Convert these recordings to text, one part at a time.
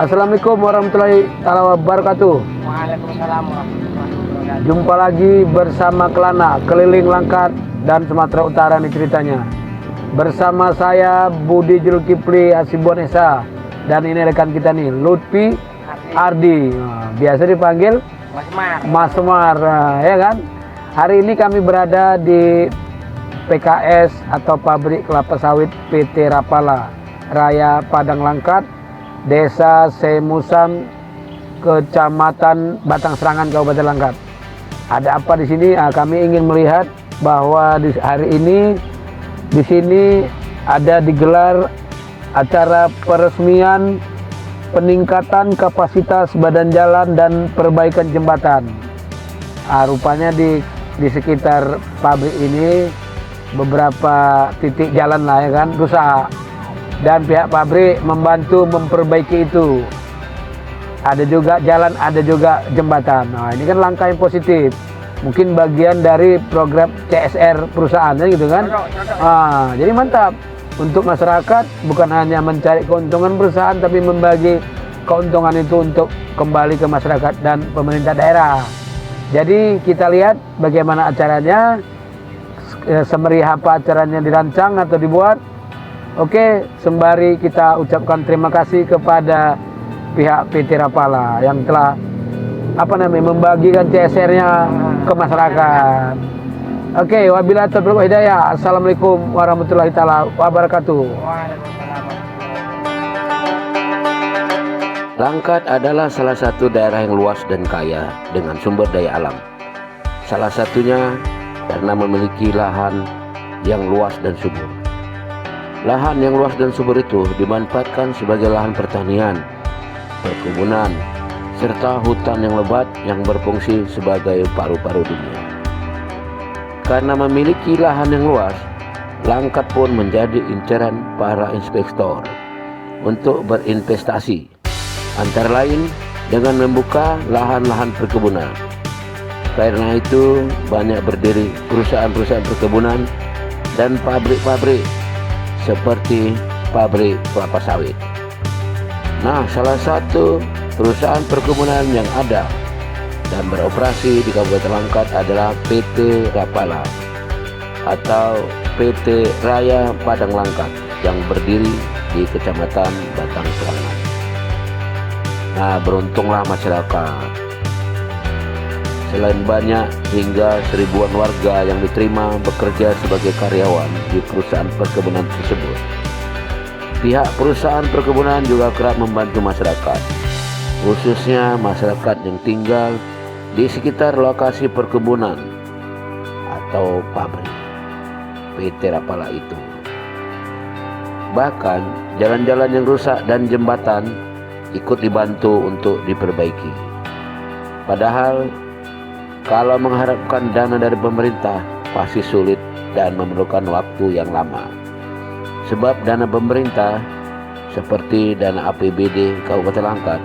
Assalamualaikum warahmatullahi wabarakatuh. Waalaikumsalam warahmatullahi wabarakatuh. Jumpa lagi bersama Kelana Keliling Langkat dan Sumatera Utara nih ceritanya. Bersama saya Budi Julkipli Hasibuan Esa dan ini rekan kita nih Lutfi Ardi. Nah, biasa dipanggil Mas Semar, ya kan? Hari ini kami berada di PKS atau Pabrik Kelapa Sawit PT Rapala Raya Padang Langkat, Desa Semusam, Kecamatan Batang Serangan, Kabupaten Langkat. Ada apa di sini? Kami ingin melihat bahwa di hari ini di sini ada digelar acara peresmian peningkatan kapasitas badan jalan dan perbaikan jembatan. Rupanya di sekitar pabrik ini beberapa titik jalan lah ya kan rusak. Dan pihak pabrik membantu memperbaiki itu. Ada juga jalan, ada juga jembatan. Nah, ini kan langkah yang positif. Mungkin bagian dari program CSR perusahaan gitu kan. Jadi mantap. Untuk masyarakat bukan hanya mencari keuntungan perusahaan, tapi membagi keuntungan itu untuk kembali ke masyarakat dan pemerintah daerah. Jadi kita lihat bagaimana acaranya, semeriah apa acaranya dirancang atau dibuat. Oke, sembari kita ucapkan terima kasih kepada pihak PT Rapala yang telah membagikan CSR-nya ke masyarakat. Oke, wabillahi taufiq wal hidayah. Assalamualaikum warahmatullahi wabarakatuh. Langkat adalah salah satu daerah yang luas dan kaya dengan sumber daya alam. Salah satunya karena memiliki lahan yang luas dan subur. Lahan yang luas dan subur itu dimanfaatkan sebagai lahan pertanian, perkebunan, serta hutan yang lebat yang berfungsi sebagai paru-paru dunia. Karena memiliki lahan yang luas, Langkat pun menjadi incaran para inspektor untuk berinvestasi, antara lain dengan membuka lahan-lahan perkebunan. Karena itu banyak berdiri perusahaan-perusahaan perkebunan dan pabrik-pabrik seperti pabrik kelapa sawit. Nah, salah satu perusahaan perkebunan yang ada dan beroperasi di Kabupaten Langkat adalah PT Rapala atau PT Raya Padang Langkat yang berdiri di Kecamatan Batang Serangan. Nah, beruntunglah masyarakat. Selain banyak hingga seribuan warga yang diterima bekerja sebagai karyawan di perusahaan perkebunan tersebut, pihak perusahaan perkebunan juga kerap membantu masyarakat, khususnya masyarakat yang tinggal di sekitar lokasi perkebunan atau pabrik PT Rapala itu. Bahkan jalan-jalan yang rusak dan jembatan ikut dibantu untuk diperbaiki. Padahal kalau mengharapkan dana dari pemerintah pasti sulit dan memerlukan waktu yang lama. Sebab dana pemerintah seperti dana APBD Kabupaten Langkat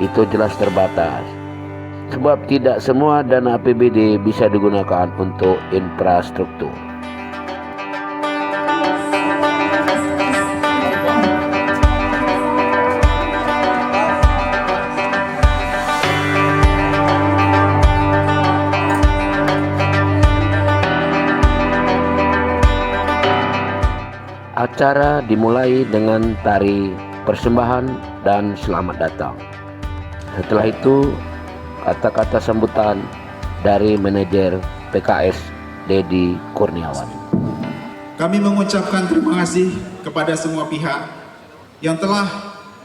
itu jelas terbatas. Sebab tidak semua dana APBD bisa digunakan untuk infrastruktur. Acara dimulai dengan tari persembahan dan selamat datang. Setelah itu, kata-kata sambutan dari manajer PKS Dedi Kurniawan. Kami mengucapkan terima kasih kepada semua pihak yang telah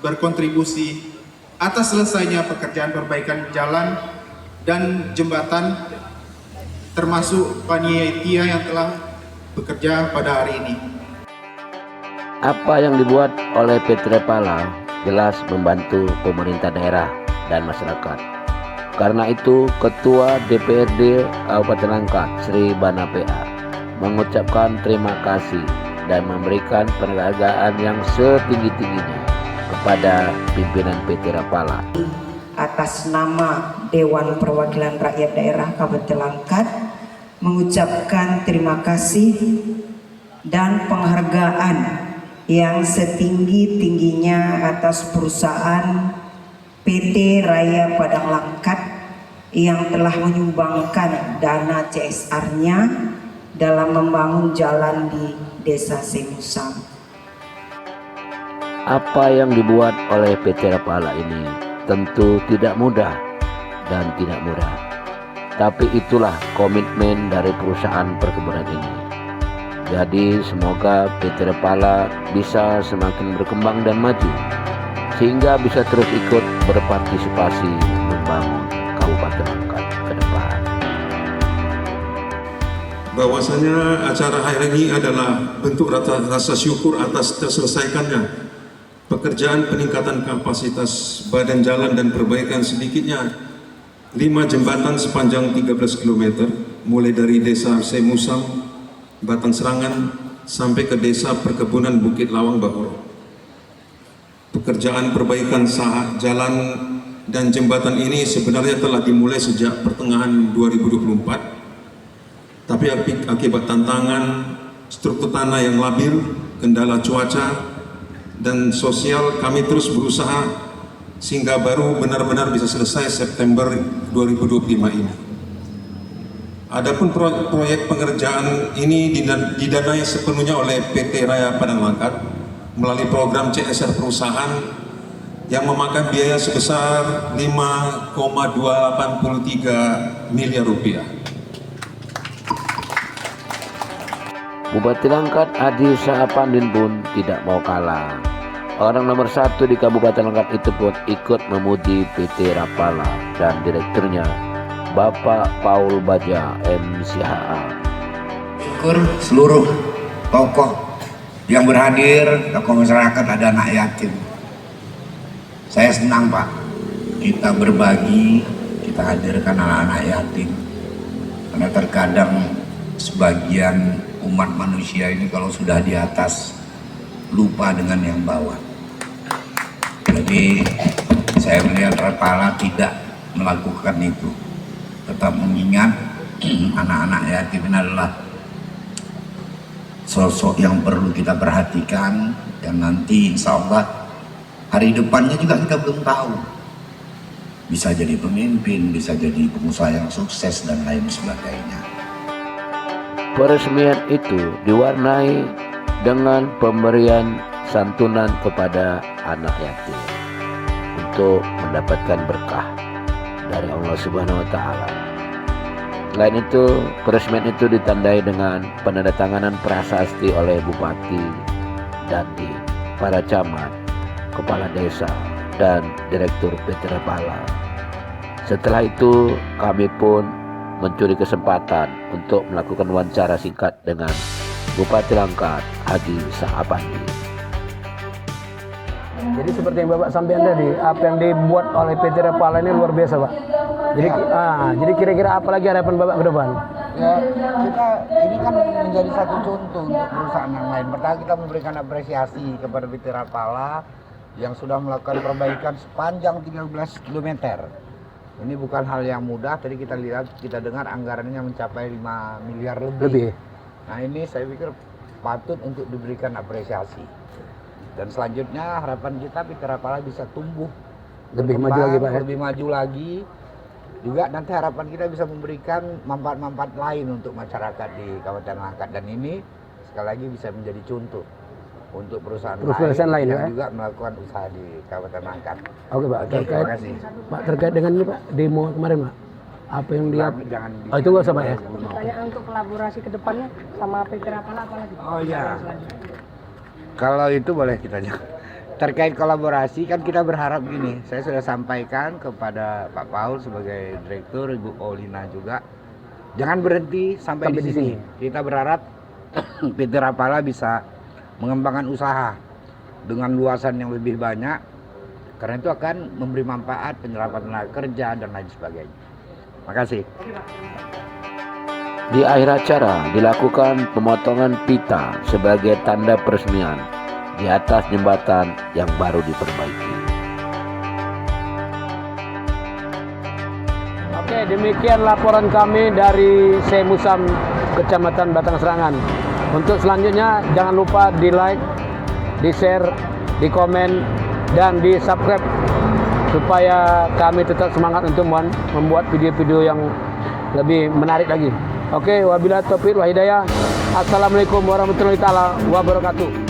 berkontribusi atas selesainya pekerjaan perbaikan jalan dan jembatan, termasuk panitia yang telah bekerja pada hari ini. Apa yang dibuat oleh PT Rapala jelas membantu pemerintah daerah dan masyarakat. Karena itu, Ketua DPRD Kabupaten Langkat, Sri Bana PA, mengucapkan terima kasih dan memberikan penghargaan yang setinggi-tingginya kepada pimpinan PT Rapala. Atas nama Dewan Perwakilan Rakyat Daerah Kabupaten Langkat, mengucapkan terima kasih dan penghargaan yang setinggi-tingginya atas perusahaan PT Raya Padang Langkat yang telah menyumbangkan dana CSR-nya dalam membangun jalan di Desa Semusam. Apa yang dibuat oleh PT Rapala ini tentu tidak mudah dan tidak murah. Tapi itulah komitmen dari perusahaan perkebunan ini. Jadi semoga PT Rapala bisa semakin berkembang dan maju, sehingga bisa terus ikut berpartisipasi membangun Kabupaten Langkat ke depan. Bahwasanya acara hari ini adalah bentuk rasa syukur atas terselesaikannya pekerjaan peningkatan kapasitas badan jalan dan perbaikan sedikitnya 5 jembatan sepanjang 13 km mulai dari Desa Semusam, Batang Serangan sampai ke Desa Perkebunan Bukit Lawang Bahoro. Pekerjaan perbaikan jalan dan jembatan ini sebenarnya telah dimulai sejak pertengahan 2024, tapi akibat tantangan struktur tanah yang labil, kendala cuaca dan sosial, kami terus berusaha sehingga baru benar-benar bisa selesai September 2025 ini. Adapun proyek pengerjaan ini didanai sepenuhnya oleh PT Raya Padang Langkat melalui program CSR perusahaan yang memakan biaya sebesar 5,283 miliar rupiah. Bupati Langkat Adi Saapandin pun tidak mau kalah. Orang nomor 1 di Kabupaten Langkat itu pun ikut memuji PT Rapala dan direkturnya Bapak Paul Baja MCHA. Syukur seluruh tokoh yang berhadir, tokoh masyarakat, ada anak yatim. Saya senang Pak, kita berbagi, kita hadirkan anak-anak yatim. Karena terkadang sebagian umat manusia ini kalau sudah di atas lupa dengan yang bawah. Jadi saya melihat Rapala tidak melakukan itu, tetap mengingat anak-anak yatim ini adalah sosok yang perlu kita perhatikan, dan nanti insya Allah hari depannya juga kita belum tahu, bisa jadi pemimpin, bisa jadi pengusaha yang sukses dan lain sebagainya. Peresmian itu diwarnai dengan pemberian santunan kepada anak yatim untuk mendapatkan berkah dari Allah Subhanahu wa Ta'ala. Selain itu, peresmian itu ditandai dengan penandatanganan prasasti oleh Bupati, Dandim, para camat, kepala desa, dan Direktur PT Rapala. Setelah itu, kami pun mencuri kesempatan untuk melakukan wawancara singkat dengan Bupati Langkat Adi Saapandin. Jadi seperti yang Bapak sampaikan tadi, apa yang dibuat oleh PT Rapala ini luar biasa, Pak. Jadi kira-kira apa lagi harapan Bapak ke depan? Ya, kita ini kan menjadi satu contoh untuk perusahaan yang lain. Pertama, kita memberikan apresiasi kepada PT Rapala yang sudah melakukan perbaikan sepanjang 13 km. Ini bukan hal yang mudah. Tadi kita lihat, kita dengar anggarannya mencapai 5 miliar lebih. Nah, ini saya pikir patut untuk diberikan apresiasi. Dan selanjutnya harapan kita PT Rapala bisa tumbuh Lebih maju lagi, Pak. Lebih maju lagi. Juga nanti harapan kita bisa memberikan manfaat-manfaat lain untuk masyarakat di Kabupaten Langkat, dan ini sekali lagi bisa menjadi contoh untuk perusahaan lain yang juga melakukan usaha di Kabupaten Langkat. Oke, Pak. Terima kasih. Pak, terkait dengan ini, Pak, demo kemarin, Pak. Apa yang dia itu nggak usah, Pak, ya? Pertanyaan untuk kolaborasi ke depannya sama PT Rapala apa lagi? Oh iya. Kalau itu boleh kita jawab. Terkait kolaborasi kan kita berharap gini, saya sudah sampaikan kepada Pak Paul sebagai direktur, Ibu Paulina juga, jangan berhenti sampai di sini. Kita berharap PT Rapala bisa mengembangkan usaha dengan luasan yang lebih banyak, karena itu akan memberi manfaat penyerapan tenaga kerja dan lain sebagainya. Makasih. Di akhir acara dilakukan pemotongan pita sebagai tanda peresmian di atas jembatan yang baru diperbaiki. Oke, demikian laporan kami dari Semusam, Kecamatan Batang Serangan. Untuk selanjutnya jangan lupa di like, di share, di komen, dan di subscribe supaya kami tetap semangat untuk membuat video-video yang lebih menarik lagi. Oke, wabillahi taufiq wal hidayah. Assalamualaikum warahmatullahi taala wabarakatuh.